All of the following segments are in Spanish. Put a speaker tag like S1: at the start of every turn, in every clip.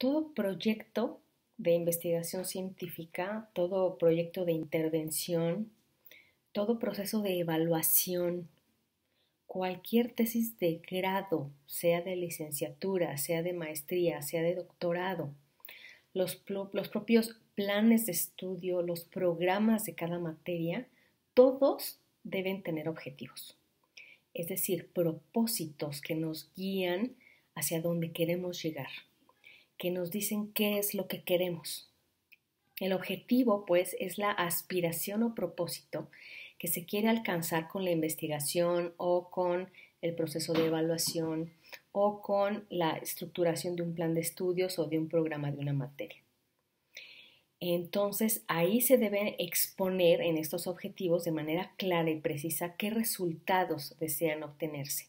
S1: Todo proyecto de investigación científica, todo proyecto de intervención, todo proceso de evaluación, cualquier tesis de grado, sea de licenciatura, sea de maestría, sea de doctorado, los propios planes de estudio, los programas de cada materia, todos deben tener objetivos, es decir, propósitos que nos guían hacia donde queremos llegar, que nos dicen qué es lo que queremos. El objetivo, pues, es la aspiración o propósito que se quiere alcanzar con la investigación o con el proceso de evaluación o con la estructuración de un plan de estudios o de un programa de una materia. Entonces, ahí se debe exponer en estos objetivos de manera clara y precisa qué resultados desean obtenerse.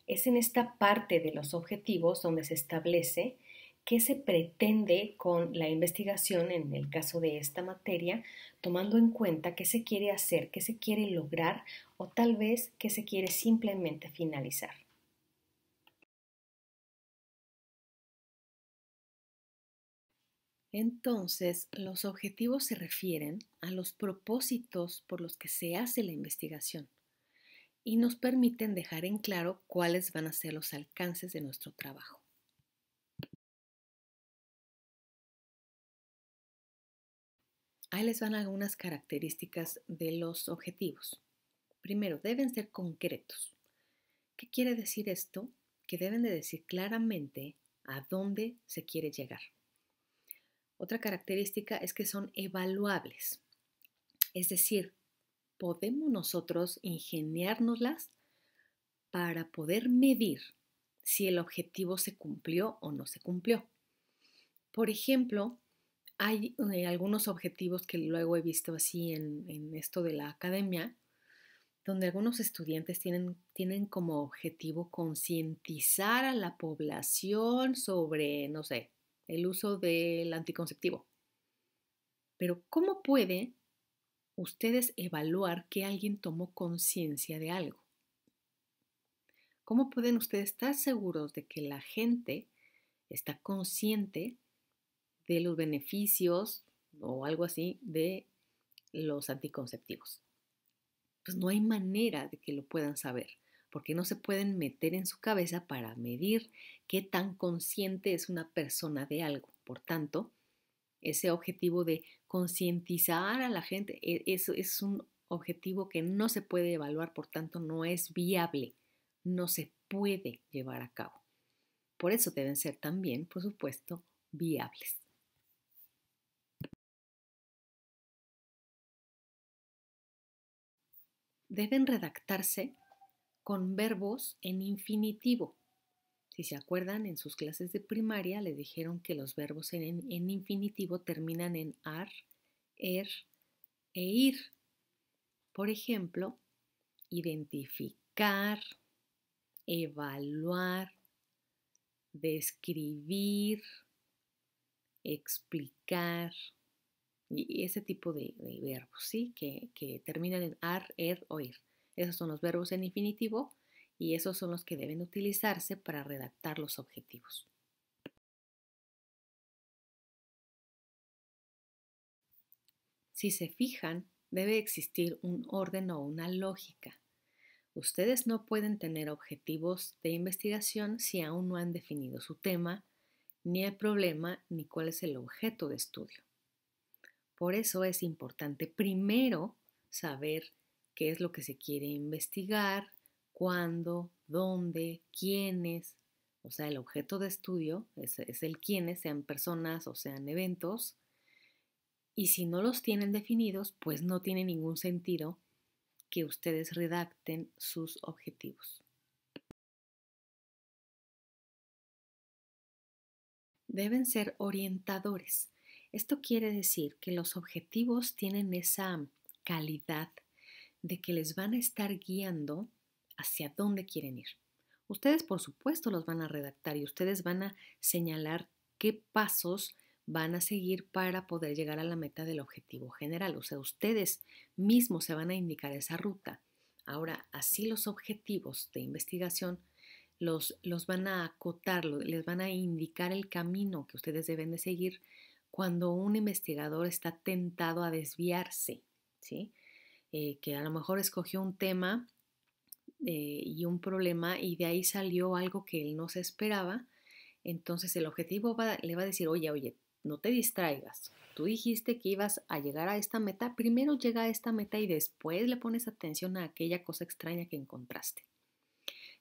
S1: Es en esta parte de los objetivos donde se establece qué se pretende con la investigación en el caso de esta materia, tomando en cuenta qué se quiere hacer, qué se quiere lograr o tal vez qué se quiere simplemente finalizar. Entonces, los objetivos se refieren a los propósitos por los que se hace la investigación y nos permiten dejar en claro cuáles van a ser los alcances de nuestro trabajo. Ahí les van algunas características de los objetivos. Primero, deben ser concretos. ¿Qué quiere decir esto? Que deben de decir claramente a dónde se quiere llegar. Otra característica es que son evaluables. Es decir, podemos nosotros ingeniárnoslas para poder medir si el objetivo se cumplió o no se cumplió. Por ejemplo, hay algunos objetivos que luego he visto así en esto de la academia, donde algunos estudiantes tienen como objetivo concientizar a la población sobre, no sé, el uso del anticonceptivo. Pero ¿cómo pueden ustedes evaluar que alguien tomó conciencia de algo? ¿Cómo pueden ustedes estar seguros de que la gente está consciente de los beneficios o algo así de los anticonceptivos? Pues no hay manera de que lo puedan saber, porque no se pueden meter en su cabeza para medir qué tan consciente es una persona de algo. Por tanto, ese objetivo de concientizar a la gente es un objetivo que no se puede evaluar, por tanto, no es viable, no se puede llevar a cabo. Por eso deben ser también, por supuesto, viables. Deben redactarse con verbos en infinitivo. Si se acuerdan, en sus clases de primaria le dijeron que los verbos en infinitivo terminan en ar, er e ir. Por ejemplo, identificar, evaluar, describir, explicar y ese tipo de verbos, ¿sí? Que terminan en ar, er o ir. Esos son los verbos en infinitivo y esos son los que deben utilizarse para redactar los objetivos. Si se fijan, debe existir un orden o una lógica. Ustedes no pueden tener objetivos de investigación si aún no han definido su tema, ni el problema, ni cuál es el objeto de estudio. Por eso es importante primero saber qué es lo que se quiere investigar, cuándo, dónde, quiénes. O sea, el objeto de estudio es el quiénes, sean personas o sean eventos. Y si no los tienen definidos, pues no tiene ningún sentido que ustedes redacten sus objetivos. Deben ser orientadores. Esto quiere decir que los objetivos tienen esa calidad de que les van a estar guiando hacia dónde quieren ir. Ustedes, por supuesto, los van a redactar y ustedes van a señalar qué pasos van a seguir para poder llegar a la meta del objetivo general. O sea, ustedes mismos se van a indicar esa ruta. Ahora, así los objetivos de investigación los van a acotar, les van a indicar el camino que ustedes deben de seguir cuando un investigador está tentado a desviarse, ¿sí? Que a lo mejor escogió un tema y un problema y de ahí salió algo que él no se esperaba. Entonces el objetivo le va a decir, oye, no te distraigas. Tú dijiste que ibas a llegar a esta meta. Primero llega a esta meta y después le pones atención a aquella cosa extraña que encontraste.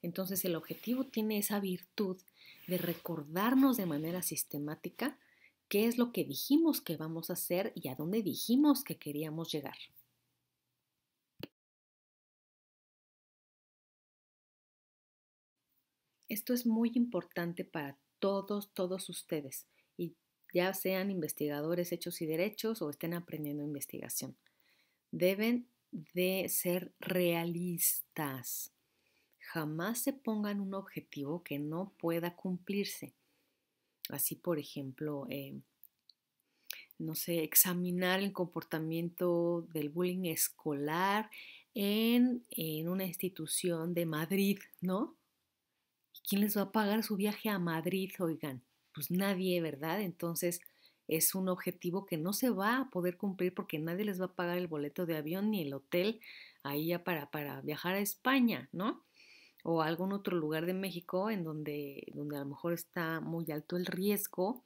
S1: Entonces el objetivo tiene esa virtud de recordarnos de manera sistemática qué es lo que dijimos que vamos a hacer y a dónde dijimos que queríamos llegar. Esto es muy importante para todos ustedes, y ya sean investigadores hechos y derechos o estén aprendiendo investigación. Deben de ser realistas. Jamás se pongan un objetivo que no pueda cumplirse. Así, por ejemplo, no sé, examinar el comportamiento del bullying escolar en una institución de Madrid, ¿no? ¿Quién les va a pagar su viaje a Madrid, oigan? Pues nadie, ¿verdad? Entonces es un objetivo que no se va a poder cumplir porque nadie les va a pagar el boleto de avión ni el hotel ahí ya para viajar a España, ¿no? O a algún otro lugar de México en donde a lo mejor está muy alto el riesgo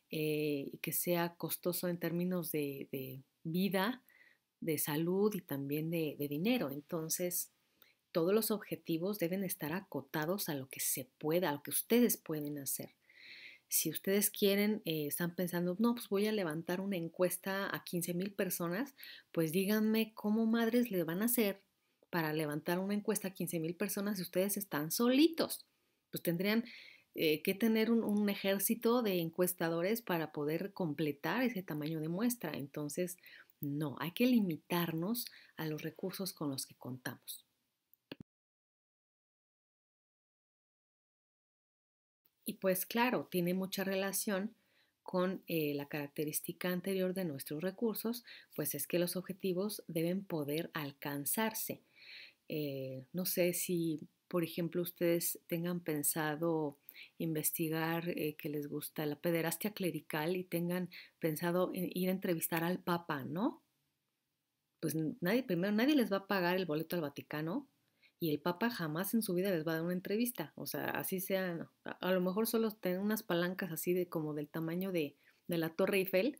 S1: y que sea costoso en términos de vida, de salud y también de dinero. Entonces, todos los objetivos deben estar acotados a lo que se pueda, a lo que ustedes pueden hacer. Si ustedes quieren, están pensando, no, pues voy a levantar una encuesta a 15,000 personas, pues díganme cómo madres le van a hacer para levantar una encuesta a 15,000 personas si ustedes están solitos. Pues tendrían que tener un ejército de encuestadores para poder completar ese tamaño de muestra. Entonces, no, hay que limitarnos a los recursos con los que contamos. Y pues claro, tiene mucha relación con la característica anterior de nuestros recursos, pues es que los objetivos deben poder alcanzarse. No sé si, por ejemplo, ustedes tengan pensado investigar que les gusta la pederastia clerical y tengan pensado en ir a entrevistar al Papa, ¿no? Pues primero nadie les va a pagar el boleto al Vaticano y el Papa jamás en su vida les va a dar una entrevista. O sea, así sea, no. A lo mejor solo tienen unas palancas así de como del tamaño de la Torre Eiffel,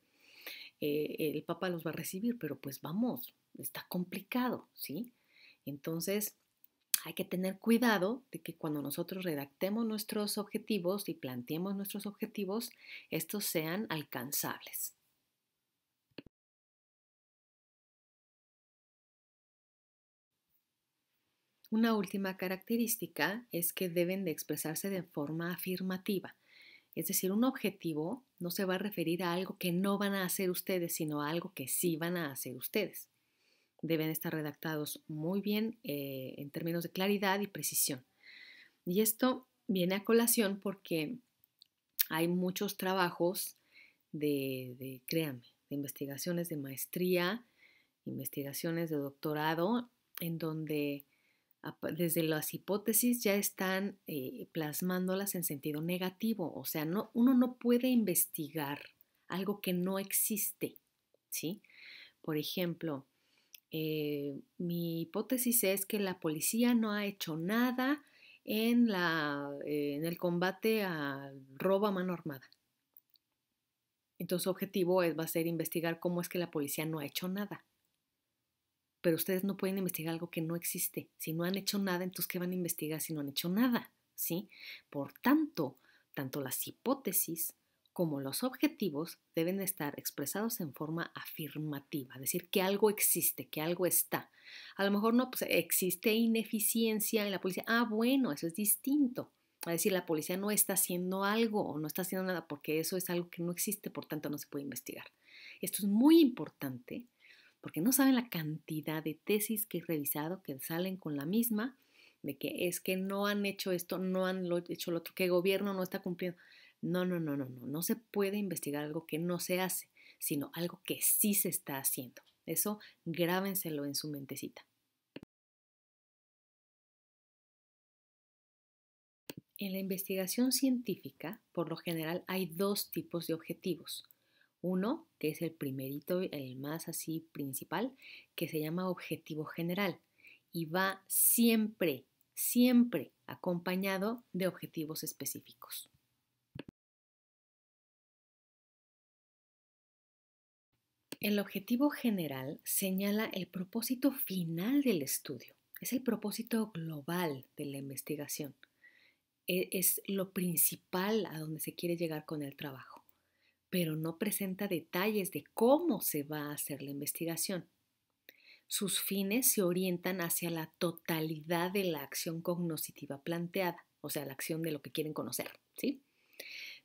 S1: el Papa los va a recibir, pero pues vamos, está complicado, ¿sí? Entonces, hay que tener cuidado de que cuando nosotros redactemos nuestros objetivos y planteemos nuestros objetivos, estos sean alcanzables. Una última característica es que deben de expresarse de forma afirmativa. Es decir, un objetivo no se va a referir a algo que no van a hacer ustedes, sino a algo que sí van a hacer ustedes. Deben estar redactados muy bien en términos de claridad y precisión. Y esto viene a colación porque hay muchos trabajos créanme, de investigaciones de maestría, investigaciones de doctorado, en donde desde las hipótesis ya están plasmándolas en sentido negativo. O sea, uno no puede investigar algo que no existe, ¿sí? Por ejemplo, mi hipótesis es que la policía no ha hecho nada en el combate al robo a mano armada. Entonces, su objetivo va a ser investigar cómo es que la policía no ha hecho nada. Pero ustedes no pueden investigar algo que no existe. Si no han hecho nada, entonces ¿qué van a investigar si no han hecho nada? ¿Sí? Por tanto, tanto las hipótesis como los objetivos deben estar expresados en forma afirmativa, es decir, que algo existe, que algo está. A lo mejor no, pues existe ineficiencia en la policía. Ah, bueno, eso es distinto. A decir, la policía no está haciendo algo o no está haciendo nada porque eso es algo que no existe, por tanto no se puede investigar. Esto es muy importante porque no saben la cantidad de tesis que he revisado que salen con la misma, de que es que no han hecho esto, no han hecho lo otro, que el gobierno no está cumpliendo. No se puede investigar algo que no se hace, sino algo que sí se está haciendo. Eso grábenselo en su mentecita. En la investigación científica, por lo general, hay dos tipos de objetivos. Uno, que es el primerito, el más así principal, que se llama objetivo general y va siempre, siempre acompañado de objetivos específicos. El objetivo general señala el propósito final del estudio. Es el propósito global de la investigación. Es lo principal a donde se quiere llegar con el trabajo, pero no presenta detalles de cómo se va a hacer la investigación. Sus fines se orientan hacia la totalidad de la acción cognoscitiva planteada, o sea, la acción de lo que quieren conocer, ¿sí?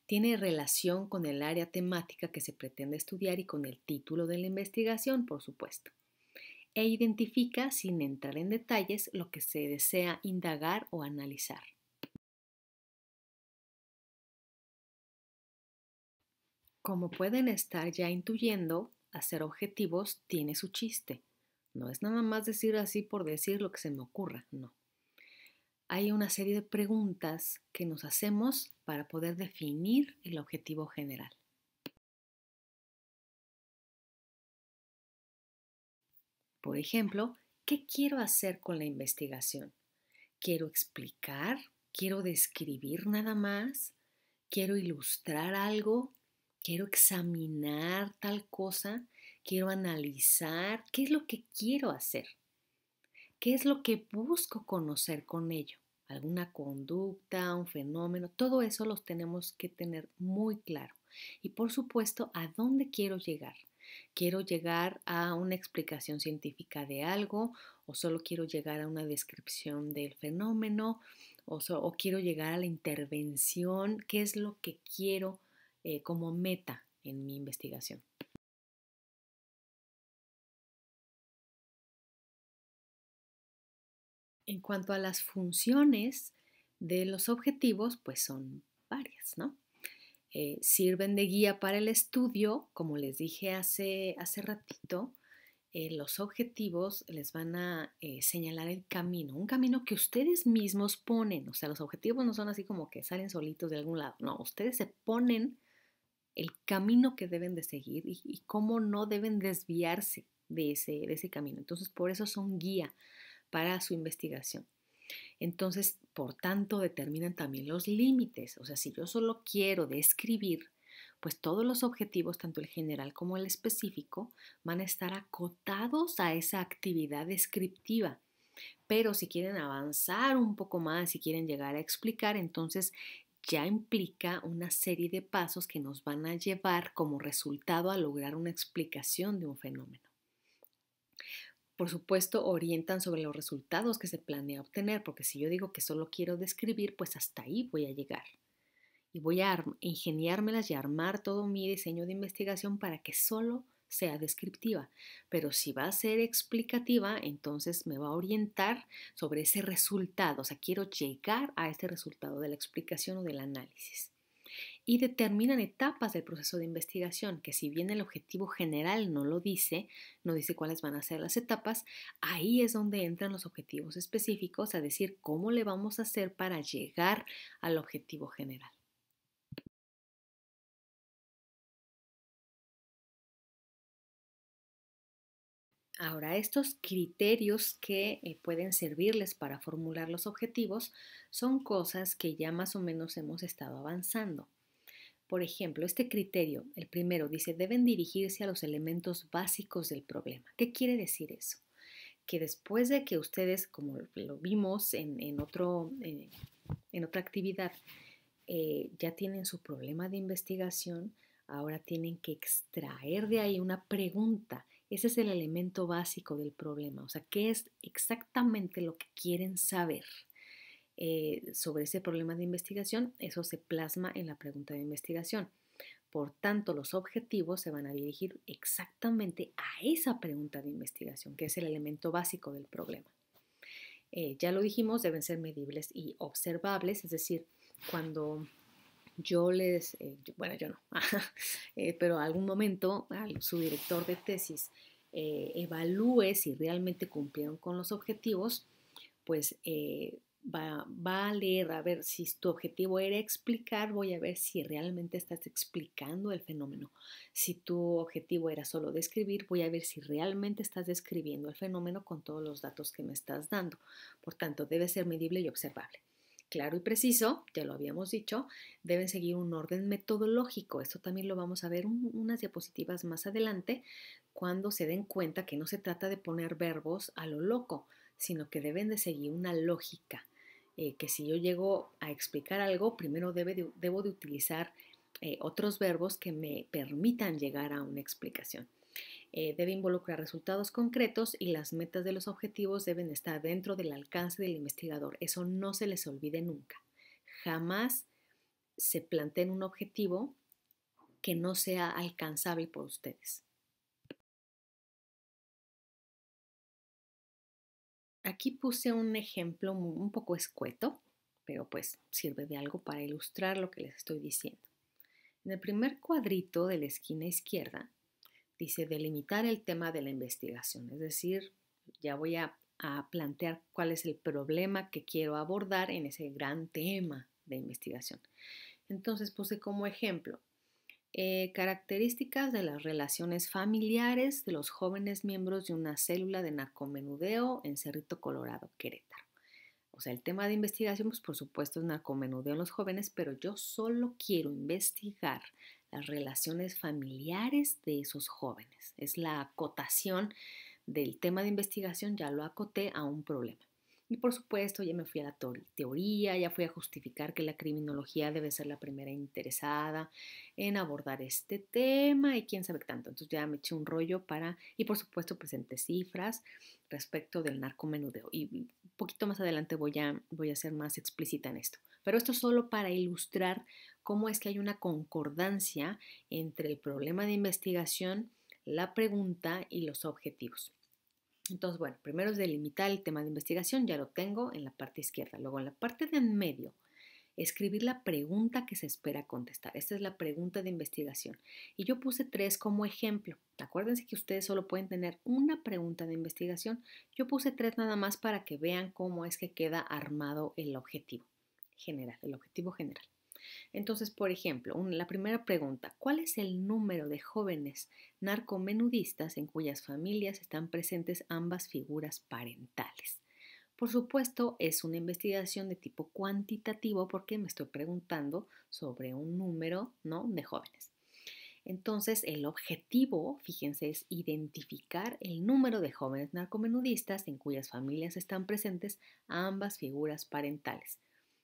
S1: Tiene relación con el área temática que se pretende estudiar y con el título de la investigación, por supuesto. E identifica, sin entrar en detalles, lo que se desea indagar o analizar. Como pueden estar ya intuyendo, hacer objetivos tiene su chiste. No es nada más decir así por decir lo que se me ocurra, no. Hay una serie de preguntas que nos hacemos para poder definir el objetivo general. Por ejemplo, ¿qué quiero hacer con la investigación? ¿Quiero explicar? ¿Quiero describir nada más? ¿Quiero ilustrar algo? ¿Quiero examinar tal cosa? ¿Quiero analizar? ¿Qué es lo que quiero hacer? ¿Qué es lo que busco conocer con ello? ¿Alguna conducta, un fenómeno? Todo eso los tenemos que tener muy claro. Y por supuesto, ¿a dónde quiero llegar? ¿Quiero llegar a una explicación científica de algo o solo quiero llegar a una descripción del fenómeno o quiero llegar a la intervención? ¿Qué es lo que quiero como meta en mi investigación? En cuanto a las funciones de los objetivos, pues son varias, ¿no? Sirven de guía para el estudio, como les dije hace ratito, los objetivos les van a señalar el camino, un camino que ustedes mismos ponen, o sea, los objetivos no son así como que salen solitos de algún lado, no, ustedes se ponen el camino que deben de seguir y cómo no deben desviarse de ese camino. Entonces, por eso son guía para su investigación. Entonces, por tanto, determinan también los límites. O sea, si yo solo quiero describir, pues todos los objetivos, tanto el general como el específico, van a estar acotados a esa actividad descriptiva. Pero si quieren avanzar un poco más, si quieren llegar a explicar, entonces ya implica una serie de pasos que nos van a llevar como resultado a lograr una explicación de un fenómeno. Por supuesto, orientan sobre los resultados que se planea obtener, porque si yo digo que solo quiero describir, pues hasta ahí voy a llegar. Y voy a ingeniármelas y armar todo mi diseño de investigación para que solo sea descriptiva. Pero si va a ser explicativa, entonces me va a orientar sobre ese resultado. O sea, quiero llegar a este resultado de la explicación o del análisis y determinan etapas del proceso de investigación, que si bien el objetivo general no dice cuáles van a ser las etapas, ahí es donde entran los objetivos específicos, a decir cómo le vamos a hacer para llegar al objetivo general. Ahora, estos criterios que pueden servirles para formular los objetivos son cosas que ya más o menos hemos estado avanzando. Por ejemplo, este criterio, el primero, dice, deben dirigirse a los elementos básicos del problema. ¿Qué quiere decir eso? Que después de que ustedes, como lo vimos en otra actividad, ya tienen su problema de investigación, ahora tienen que extraer de ahí una pregunta. Ese es el elemento básico del problema. O sea, ¿qué es exactamente lo que quieren saber? Sobre ese problema de investigación, eso se plasma en la pregunta de investigación. Por tanto, los objetivos se van a dirigir exactamente a esa pregunta de investigación, que es el elemento básico del problema. Ya lo dijimos, deben ser medibles y observables, es decir, cuando bueno, yo no, pero algún momento su director de tesis evalúe si realmente cumplieron con los objetivos, pues va a leer, a ver si tu objetivo era explicar, voy a ver si realmente estás explicando el fenómeno. Si tu objetivo era solo describir, voy a ver si realmente estás describiendo el fenómeno con todos los datos que me estás dando. Por tanto, debe ser medible y observable. Claro y preciso, ya lo habíamos dicho, deben seguir un orden metodológico. Esto también lo vamos a ver unas diapositivas más adelante, cuando se den cuenta que no se trata de poner verbos a lo loco, sino que deben de seguir una lógica. Que si yo llego a explicar algo, primero debo de utilizar otros verbos que me permitan llegar a una explicación. Debe involucrar resultados concretos y las metas de los objetivos deben estar dentro del alcance del investigador. Eso no se les olvide nunca. Jamás se planteen un objetivo que no sea alcanzable por ustedes. Aquí puse un ejemplo un poco escueto, pero pues sirve de algo para ilustrar lo que les estoy diciendo. En el primer cuadrito de la esquina izquierda dice delimitar el tema de la investigación, es decir, ya voy a plantear cuál es el problema que quiero abordar en ese gran tema de investigación. Entonces puse como ejemplo características de las relaciones familiares de los jóvenes miembros de una célula de narcomenudeo en Cerrito Colorado, Querétaro. O sea, el tema de investigación, pues por supuesto es narcomenudeo en los jóvenes, pero yo solo quiero investigar las relaciones familiares de esos jóvenes. Es la acotación del tema de investigación, ya lo acoté a un problema. Y por supuesto ya me fui a la teoría, ya fui a justificar que la criminología debe ser la primera interesada en abordar este tema y quién sabe qué tanto. Entonces ya me eché un rollo y por supuesto presenté cifras respecto del narcomenudeo. Y un poquito más adelante voy a ser más explícita en esto. Pero esto solo para ilustrar cómo es que hay una concordancia entre el problema de investigación, la pregunta y los objetivos. Entonces, bueno, primero es delimitar el tema de investigación, ya lo tengo en la parte izquierda. Luego en la parte de en medio, escribir la pregunta que se espera contestar. Esta es la pregunta de investigación. Y yo puse 3 como ejemplo. Acuérdense que ustedes solo pueden tener una pregunta de investigación. Yo puse 3 nada más para que vean cómo es que queda armado el objetivo general, el objetivo general. Entonces, por ejemplo, la primera pregunta, ¿cuál es el número de jóvenes narcomenudistas en cuyas familias están presentes ambas figuras parentales? Por supuesto, es una investigación de tipo cuantitativo porque me estoy preguntando sobre un número, ¿no?, de jóvenes. Entonces, el objetivo, fíjense, es identificar el número de jóvenes narcomenudistas en cuyas familias están presentes ambas figuras parentales.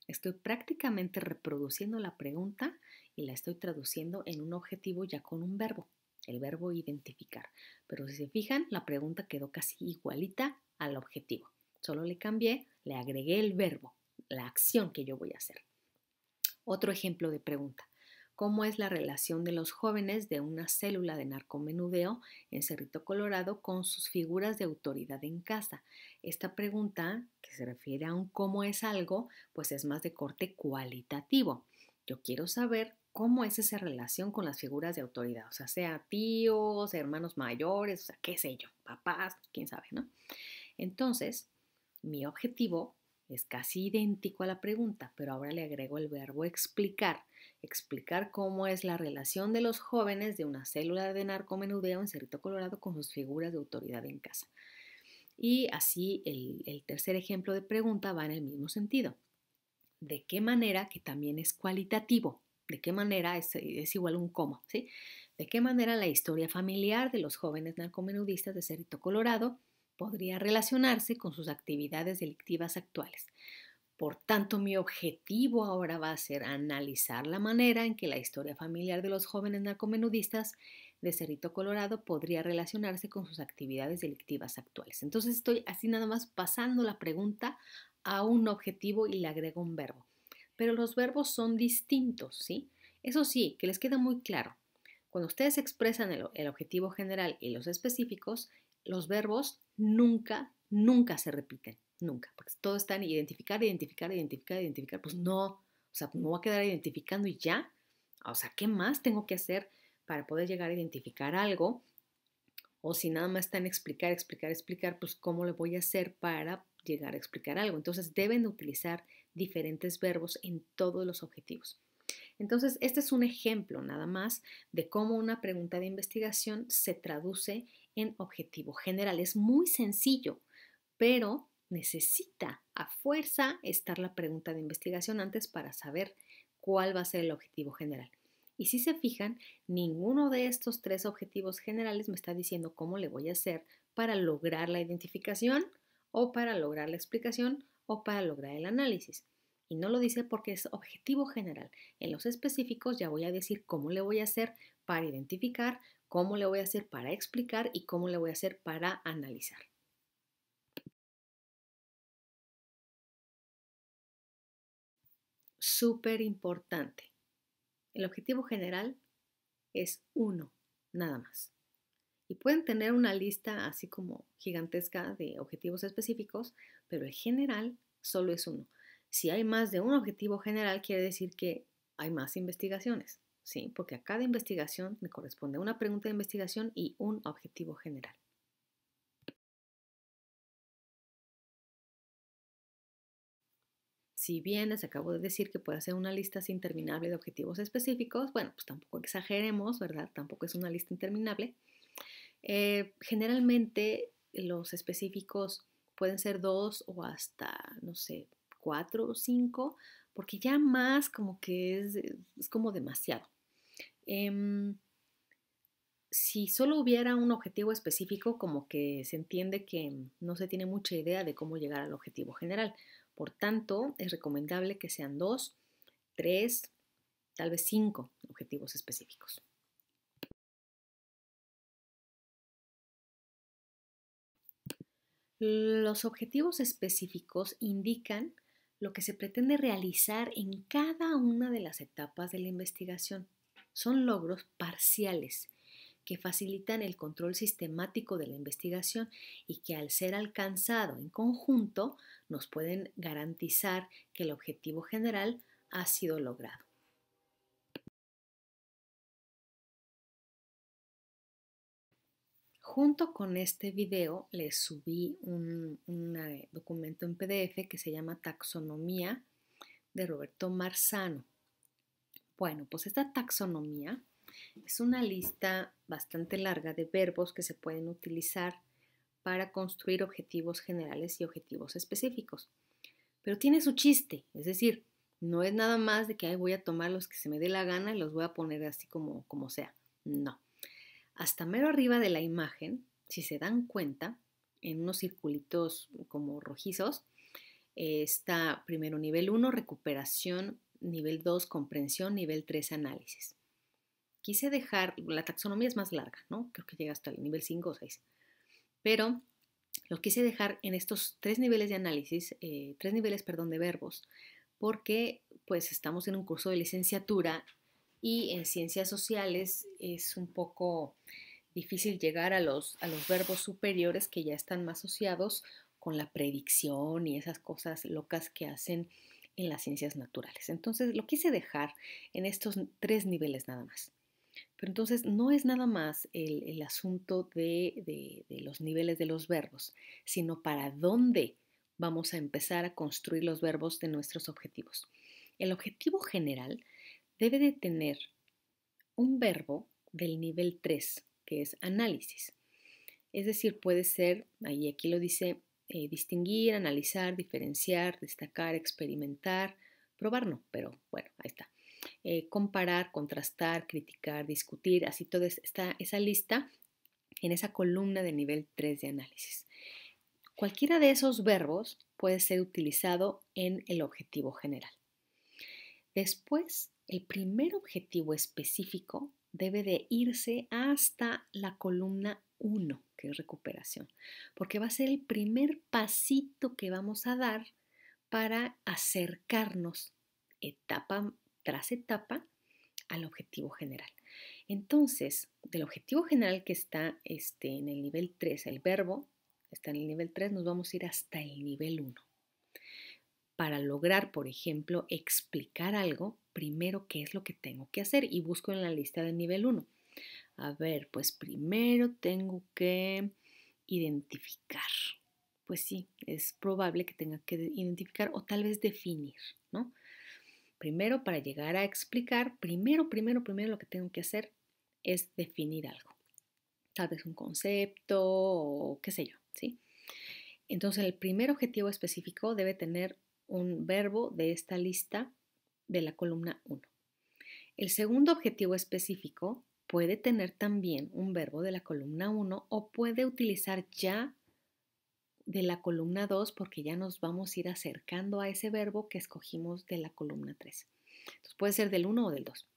S1: Estoy prácticamente reproduciendo la pregunta y la estoy traduciendo en un objetivo ya con un verbo, el verbo identificar. Pero si se fijan, la pregunta quedó casi igualita al objetivo. Solo le cambié, le agregué el verbo, la acción que yo voy a hacer. Otro ejemplo de pregunta. ¿Cómo es la relación de los jóvenes de una célula de narcomenudeo en Cerrito Colorado con sus figuras de autoridad en casa? Esta pregunta, que se refiere a un cómo es algo, pues es más de corte cualitativo. Yo quiero saber cómo es esa relación con las figuras de autoridad, o sea tíos, hermanos mayores, o sea, qué sé yo, papás, quién sabe, ¿no? Entonces, mi objetivo es casi idéntico a la pregunta, pero ahora le agrego el verbo explicar. Explicar cómo es la relación de los jóvenes de una célula de narcomenudeo en Cerrito Colorado con sus figuras de autoridad en casa. Y así el tercer ejemplo de pregunta va en el mismo sentido. ¿De qué manera, que también es cualitativo? ¿De qué manera es igual a un cómo? ¿Sí? ¿De qué manera la historia familiar de los jóvenes narcomenudistas de Cerrito Colorado podría relacionarse con sus actividades delictivas actuales? Por tanto, mi objetivo ahora va a ser analizar la manera en que la historia familiar de los jóvenes narcomenudistas de Cerrito Colorado podría relacionarse con sus actividades delictivas actuales. Entonces estoy así nada más pasando la pregunta a un objetivo y le agrego un verbo. Pero los verbos son distintos, ¿sí? Eso sí, que les quede muy claro. Cuando ustedes expresan el objetivo general y los específicos, los verbos nunca se repiten, nunca, porque todo está en identificar, identificar, identificar, identificar, pues no, o sea, no voy a quedar identificando y ya, o sea, ¿qué más tengo que hacer para poder llegar a identificar algo? O si nada más está en explicar, explicar, explicar, pues ¿cómo le voy a hacer para llegar a explicar algo. Entonces deben de utilizar diferentes verbos en todos los objetivos. Entonces, este es un ejemplo nada más de cómo una pregunta de investigación se traduce en objetivo general. Es muy sencillo, pero necesita a fuerza estar la pregunta de investigación antes para saber cuál va a ser el objetivo general. Y si se fijan, ninguno de estos tres objetivos generales me está diciendo cómo le voy a hacer para lograr la identificación o para lograr la explicación o para lograr el análisis. Y no lo dice porque es objetivo general. En los específicos ya voy a decir cómo le voy a hacer para identificar, cómo le voy a hacer para explicar y cómo le voy a hacer para analizar. Súper importante. El objetivo general es uno, nada más. Y pueden tener una lista así como gigantesca de objetivos específicos, pero el general solo es uno. Si hay más de un objetivo general, quiere decir que hay más investigaciones, ¿sí? Porque a cada investigación le corresponde una pregunta de investigación y un objetivo general. Si bien les acabo de decir que puede ser una lista así interminable de objetivos específicos, bueno, pues tampoco exageremos, ¿verdad? Tampoco es una lista interminable. Generalmente los específicos pueden ser 2 o hasta, no sé, 4 o 5, porque ya más como que es como demasiado. Si solo hubiera un objetivo específico, como que se entiende que no se tiene mucha idea de cómo llegar al objetivo general. Por tanto, es recomendable que sean 2, 3, tal vez 5 objetivos específicos. Los objetivos específicos indican lo que se pretende realizar en cada una de las etapas de la investigación. Son logros parciales que facilitan el control sistemático de la investigación y que al ser alcanzado en conjunto nos pueden garantizar que el objetivo general ha sido logrado. Junto con este video les subí un documento en PDF que se llama Taxonomía de Roberto Marzano. Bueno, pues esta taxonomía es una lista bastante larga de verbos que se pueden utilizar para construir objetivos generales y objetivos específicos. Pero tiene su chiste, es decir, no es nada más de que ahí voy a tomar los que se me dé la gana y los voy a poner así como sea. No. Hasta mero arriba de la imagen, si se dan cuenta, en unos circulitos como rojizos, está primero nivel 1, recuperación, nivel 2, comprensión, nivel 3, análisis. Quise dejar, la taxonomía es más larga, ¿no? Creo que llega hasta el nivel 5 o 6. Pero lo quise dejar en estos tres niveles de análisis, tres niveles, perdón, de verbos, porque pues estamos en un curso de licenciatura y en ciencias sociales es un poco difícil llegar a los verbos superiores que ya están más asociados con la predicción y esas cosas locas que hacen en las ciencias naturales. Entonces lo quise dejar en estos tres niveles nada más. Pero entonces no es nada más el asunto de los niveles de los verbos, sino para dónde vamos a empezar a construir los verbos de nuestros objetivos. El objetivo general debe de tener un verbo del nivel 3, que es análisis. Es decir, puede ser, ahí aquí lo dice, distinguir, analizar, diferenciar, destacar, experimentar, probar no, pero bueno, ahí está. Comparar, contrastar, criticar, discutir, así toda esa lista en esa columna de nivel 3 de análisis. Cualquiera de esos verbos puede ser utilizado en el objetivo general. Después, el primer objetivo específico debe de irse hasta la columna 1, que es recuperación, porque va a ser el primer pasito que vamos a dar para acercarnos etapa tras etapa al objetivo general. Entonces, del objetivo general que está en el nivel 3, el verbo está en el nivel 3, nos vamos a ir hasta el nivel 1. Para lograr, por ejemplo, explicar algo, primero, ¿qué es lo que tengo que hacer? Y busco en la lista del nivel 1. A ver, pues primero tengo que identificar. pues sí, es probable que tenga que identificar o tal vez definir, ¿no? Primero, para llegar a explicar, primero lo que tengo que hacer es definir algo. Tal vez un concepto o qué sé yo, ¿sí? Entonces, el primer objetivo específico debe tener un verbo de esta lista de la columna 1. El segundo objetivo específico puede tener también un verbo de la columna 1 o puede utilizar ya de la columna 2 porque ya nos vamos a ir acercando a ese verbo que escogimos de la columna 3. Entonces puede ser del 1 o del 2.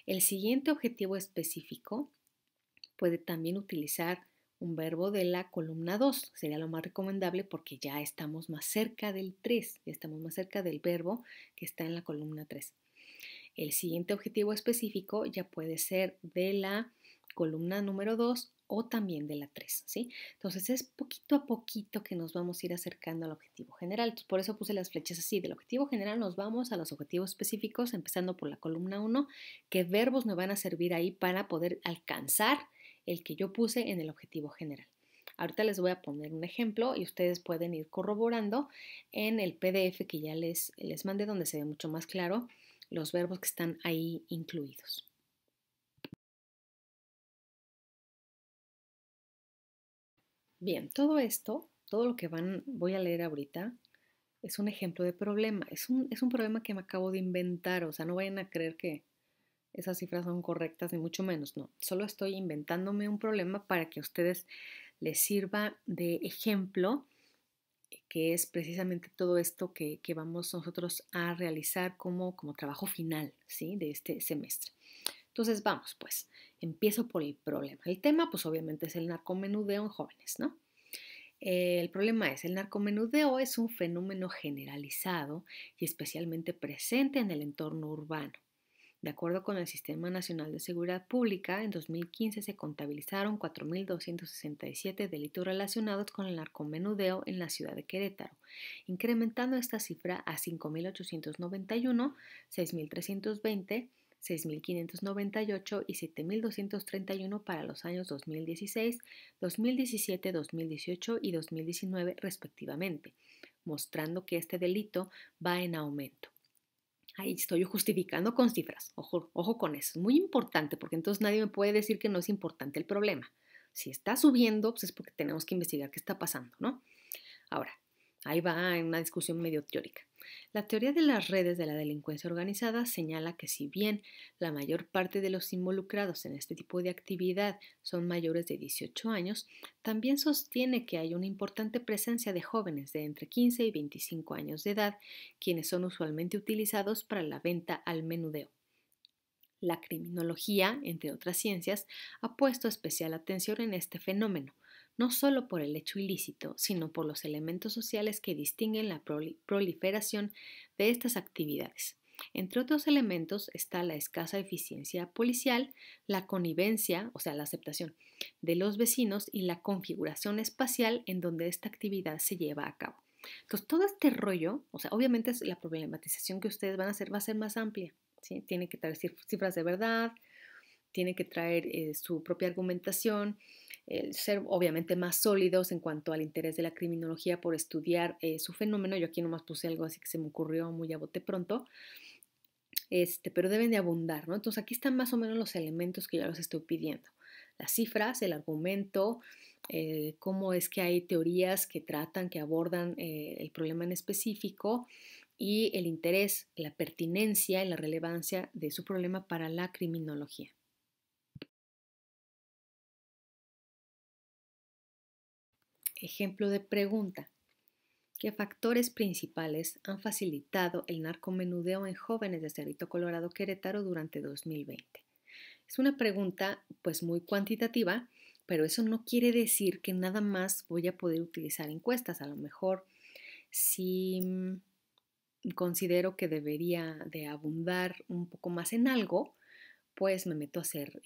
S1: El siguiente objetivo específico puede también utilizar un verbo de la columna 2. Sería lo más recomendable porque ya estamos más cerca del 3, ya estamos más cerca del verbo que está en la columna 3. El siguiente objetivo específico ya puede ser de la columna número 2 o también de la 3, ¿sí? Entonces es poquito a poquito que nos vamos a ir acercando al objetivo general. Entonces, por eso puse las flechas así. Del objetivo general nos vamos a los objetivos específicos, empezando por la columna 1. ¿Qué verbos me van a servir ahí para poder alcanzar el que yo puse en el objetivo general? Ahorita les voy a poner un ejemplo y ustedes pueden ir corroborando en el PDF que ya les mandé, donde se ve mucho más claro los verbos que están ahí incluidos. Bien, todo esto, todo lo que voy a leer ahorita, es un ejemplo de problema. Es un problema que me acabo de inventar, o sea, no vayan a creer que esas cifras son correctas, ni mucho menos, no. Solo estoy inventándome un problema para que a ustedes les sirva de ejemplo, que es precisamente todo esto que vamos nosotros a realizar como trabajo final, ¿sí? De este semestre. Entonces, vamos, pues, empiezo por el problema. El tema, pues, obviamente es el narcomenudeo en jóvenes, ¿no? El problema es, el narcomenudeo es un fenómeno generalizado y especialmente presente en el entorno urbano. De acuerdo con el Sistema Nacional de Seguridad Pública, en 2015 se contabilizaron 4.267 delitos relacionados con el narcomenudeo en la ciudad de Querétaro, incrementando esta cifra a 5.891, 6.320, 6.598 y 7.231 para los años 2016, 2017, 2018 y 2019 respectivamente, mostrando que este delito va en aumento. Ahí estoy justificando con cifras. Ojo, ojo con eso. Es muy importante porque entonces nadie me puede decir que no es importante el problema. Si está subiendo, pues es porque tenemos que investigar qué está pasando, ¿no? Ahora, ahí va en una discusión medio teórica. La teoría de las redes de la delincuencia organizada señala que si bien la mayor parte de los involucrados en este tipo de actividad son mayores de 18 años, también sostiene que hay una importante presencia de jóvenes de entre 15 y 25 años de edad, quienes son usualmente utilizados para la venta al menudeo. La criminología, entre otras ciencias, ha puesto especial atención en este fenómeno, no solo por el hecho ilícito, sino por los elementos sociales que distinguen la proliferación de estas actividades. Entre otros elementos está la escasa eficiencia policial, la connivencia, o sea, la aceptación de los vecinos y la configuración espacial en donde esta actividad se lleva a cabo. Entonces, todo este rollo, o sea, obviamente la problematización que ustedes van a hacer va a ser más amplia, ¿sí? Tiene que traer cifras de verdad, tiene que traer su propia argumentación, ser obviamente más sólidos en cuanto al interés de la criminología por estudiar su fenómeno. Yo aquí nomás puse algo así que se me ocurrió muy a bote pronto, pero deben de abundar, ¿no? Entonces aquí están más o menos los elementos que yo los estoy pidiendo. Las cifras, el argumento, cómo es que hay teorías que tratan, que abordan el problema en específico y el interés, la pertinencia y la relevancia de su problema para la criminología. Ejemplo de pregunta. ¿Qué factores principales han facilitado el narcomenudeo en jóvenes de Cerrito Colorado, Querétaro durante 2020? Es una pregunta pues muy cuantitativa, pero eso no quiere decir que nada más voy a poder utilizar encuestas. A lo mejor si considero que debería de abundar un poco más en algo, pues me meto a hacer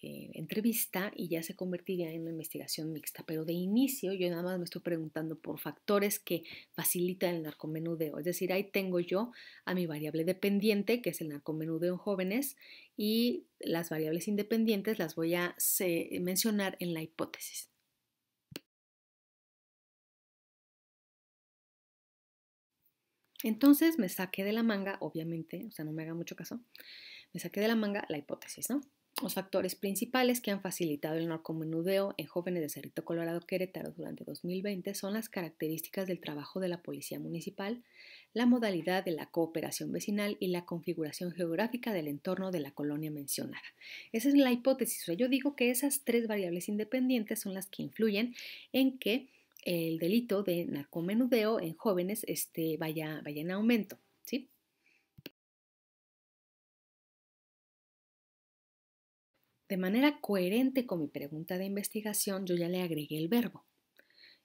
S1: entrevista y ya se convertiría en una investigación mixta. Pero de inicio yo nada más me estoy preguntando por factores que facilitan el narcomenudeo. Es decir, ahí tengo yo a mi variable dependiente, que es el narcomenudeo en jóvenes, y las variables independientes las voy a mencionar en la hipótesis. Entonces me saqué de la manga, obviamente, o sea, no me haga mucho caso, me saqué de la manga la hipótesis, ¿no? Los factores principales que han facilitado el narcomenudeo en jóvenes de Cerrito Colorado Querétaro durante 2020 son las características del trabajo de la policía municipal, la modalidad de la cooperación vecinal y la configuración geográfica del entorno de la colonia mencionada. Esa es la hipótesis. O sea, yo digo que esas tres variables independientes son las que influyen en que el delito de narcomenudeo en jóvenes vaya en aumento, ¿sí? De manera coherente con mi pregunta de investigación, yo ya le agregué el verbo.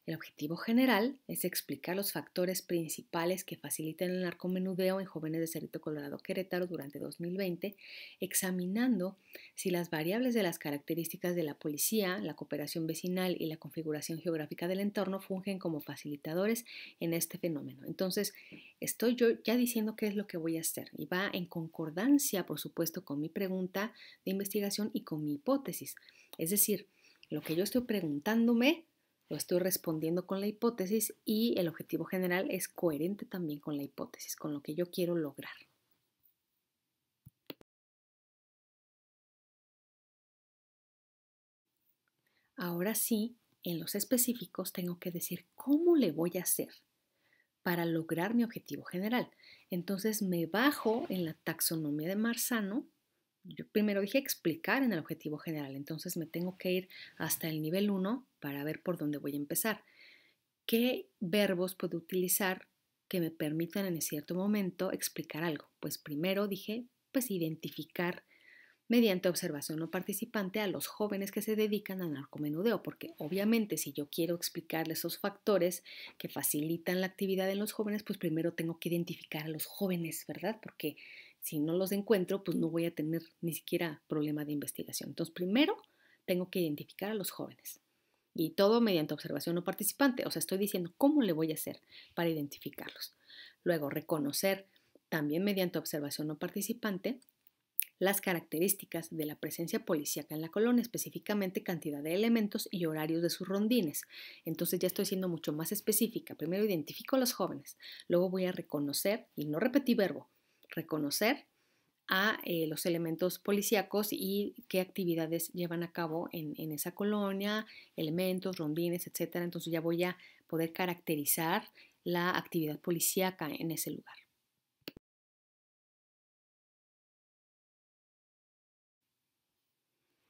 S1: El objetivo general es explicar los factores principales que facilitan el narcomenudeo en jóvenes de Cerrito Colorado Querétaro durante 2020, examinando si las variables de las características de la policía, la cooperación vecinal y la configuración geográfica del entorno fungen como facilitadores en este fenómeno. Entonces, estoy yo ya diciendo qué es lo que voy a hacer y va en concordancia, por supuesto, con mi pregunta de investigación y con mi hipótesis. Es decir, lo que yo estoy preguntándome lo estoy respondiendo con la hipótesis y el objetivo general es coherente también con la hipótesis, con lo que yo quiero lograr. Ahora sí, en los específicos tengo que decir cómo le voy a hacer para lograr mi objetivo general. Entonces me bajo en la taxonomía de Marzano. Yo primero dije explicar en el objetivo general, entonces me tengo que ir hasta el nivel 1 para ver por dónde voy a empezar. ¿Qué verbos puedo utilizar que me permitan en cierto momento explicar algo? Pues primero dije, pues identificar mediante observación no participante a los jóvenes que se dedican al narcomenudeo, porque obviamente si yo quiero explicarles esos factores que facilitan la actividad en los jóvenes, pues primero tengo que identificar a los jóvenes, ¿verdad? Porque si no los encuentro, pues no voy a tener ni siquiera problema de investigación. Entonces, primero tengo que identificar a los jóvenes. Y todo mediante observación no participante. O sea, estoy diciendo cómo le voy a hacer para identificarlos. Luego, reconocer también mediante observación no participante las características de la presencia policíaca en la colonia, específicamente cantidad de elementos y horarios de sus rondines. Entonces ya estoy siendo mucho más específica. Primero identifico a los jóvenes, luego voy a reconocer, y no repetí verbo, reconocer a los elementos policíacos y qué actividades llevan a cabo en esa colonia, elementos, rondines, etcétera. Entonces ya voy a poder caracterizar la actividad policíaca en ese lugar.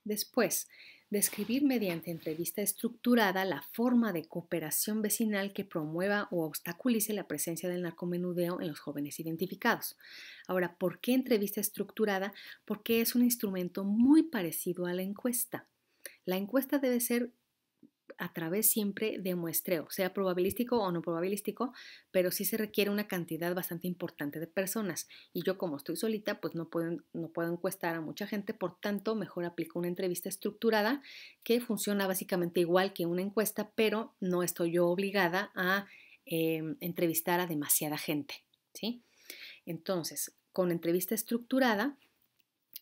S1: Después, describir mediante entrevista estructurada la forma de cooperación vecinal que promueva o obstaculice la presencia del narcomenudeo en los jóvenes identificados. Ahora, ¿por qué entrevista estructurada? Porque es un instrumento muy parecido a la encuesta. La encuesta debe ser a través siempre de muestreo, sea probabilístico o no probabilístico, pero sí se requiere una cantidad bastante importante de personas. Y yo como estoy solita, pues no puedo encuestar a mucha gente, por tanto, mejor aplico una entrevista estructurada que funciona básicamente igual que una encuesta, pero no estoy yo obligada a entrevistar a demasiada gente, ¿sí? Entonces, con entrevista estructurada,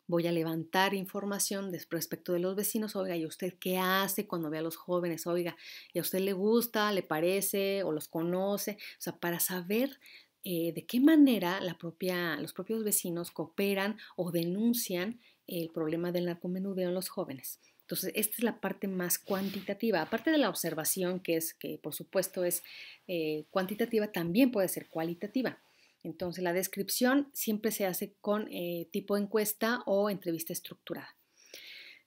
S1: voy a levantar información respecto de los vecinos. Oiga, ¿y usted qué hace cuando ve a los jóvenes? Oiga, ¿y a usted le gusta, le parece o los conoce? O sea, para saber de qué manera los propios vecinos cooperan o denuncian el problema del narcomenudeo en los jóvenes. Entonces, esta es la parte más cuantitativa. Aparte de la observación, que por supuesto es cuantitativa, también puede ser cualitativa. Entonces, la descripción siempre se hace con tipo encuesta o entrevista estructurada.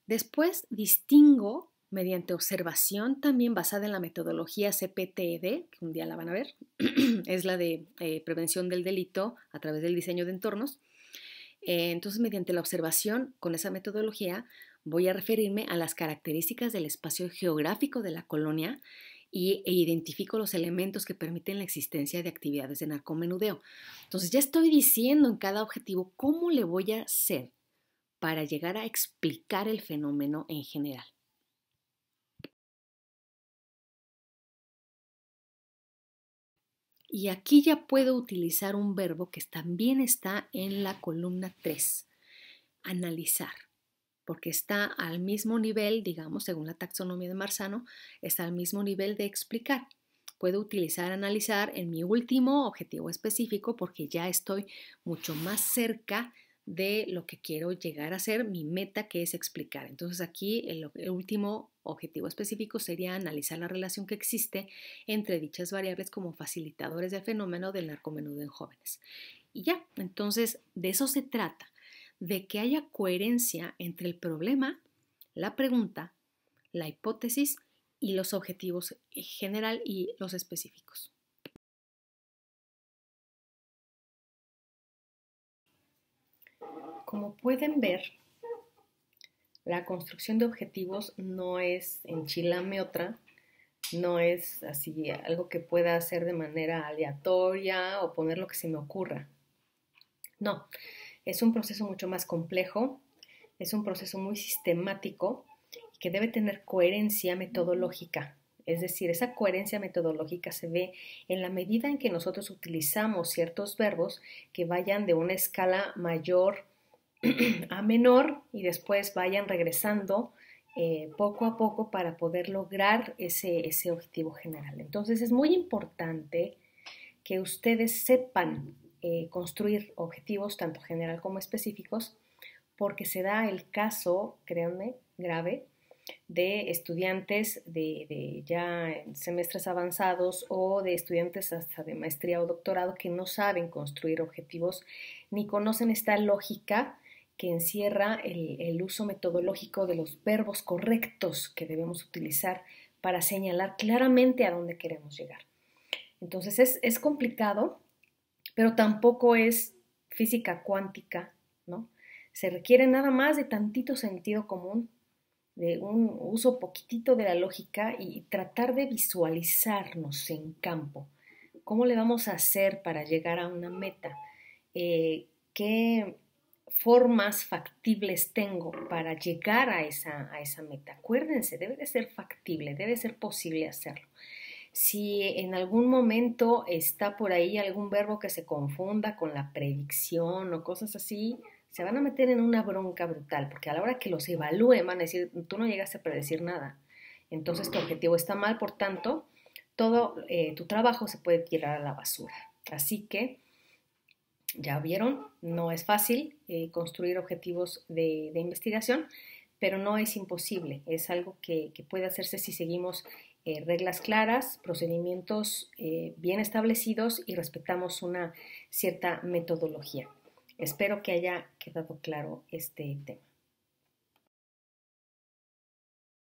S1: Después, distingo mediante observación también basada en la metodología CPTED, que un día la van a ver, es la de prevención del delito a través del diseño de entornos. Entonces, mediante la observación con esa metodología, voy a referirme a las características del espacio geográfico de la colonia e identifico los elementos que permiten la existencia de actividades de narcomenudeo. Entonces, ya estoy diciendo en cada objetivo cómo le voy a hacer para llegar a explicar el fenómeno en general. Y aquí ya puedo utilizar un verbo que también está en la columna 3, analizar, porque está al mismo nivel, digamos, según la taxonomía de Marzano, está al mismo nivel de explicar. puedo utilizar analizar en mi último objetivo específico porque ya estoy mucho más cerca de lo que quiero llegar a ser, mi meta que es explicar. Entonces aquí el último objetivo específico sería analizar la relación que existe entre dichas variables como facilitadores del fenómeno del narcomenudeo en jóvenes. Y ya, entonces de eso se trata, de que haya coherencia entre el problema, la pregunta, la hipótesis y los objetivos en general y los específicos. Como pueden ver, la construcción de objetivos no es enchilame otra, no es así algo que pueda hacer de manera aleatoria o poner lo que se me ocurra. No, es un proceso mucho más complejo, es un proceso muy sistemático que debe tener coherencia metodológica. Es decir, esa coherencia metodológica se ve en la medida en que nosotros utilizamos ciertos verbos que vayan de una escala mayor a menor y después vayan regresando poco a poco para poder lograr ese objetivo general. Entonces es muy importante que ustedes sepan construir objetivos tanto general como específicos porque se da el caso, créanme, grave, de estudiantes de ya en semestres avanzados o de estudiantes hasta de maestría o doctorado que no saben construir objetivos ni conocen esta lógica que encierra el uso metodológico de los verbos correctos que debemos utilizar para señalar claramente a dónde queremos llegar. Entonces es complicado, pero tampoco es física cuántica, ¿no? Se requiere nada más de tantito sentido común, de un uso poquitito de la lógica y tratar de visualizarnos en campo. ¿Cómo le vamos a hacer para llegar a una meta? ¿Qué formas factibles tengo para llegar a esa meta? Acuérdense, debe de ser factible, debe ser posible hacerlo. Si en algún momento está por ahí algún verbo que se confunda con la predicción o cosas así, se van a meter en una bronca brutal, porque a la hora que los evalúen van a decir, tú no llegaste a predecir nada. Entonces tu objetivo está mal, por tanto, todo tu trabajo se puede tirar a la basura. Así que, ya vieron, no es fácil construir objetivos de investigación, pero no es imposible. Es algo que puede hacerse si seguimos reglas claras, procedimientos bien establecidos y respetamos una cierta metodología. Espero que haya quedado claro este tema.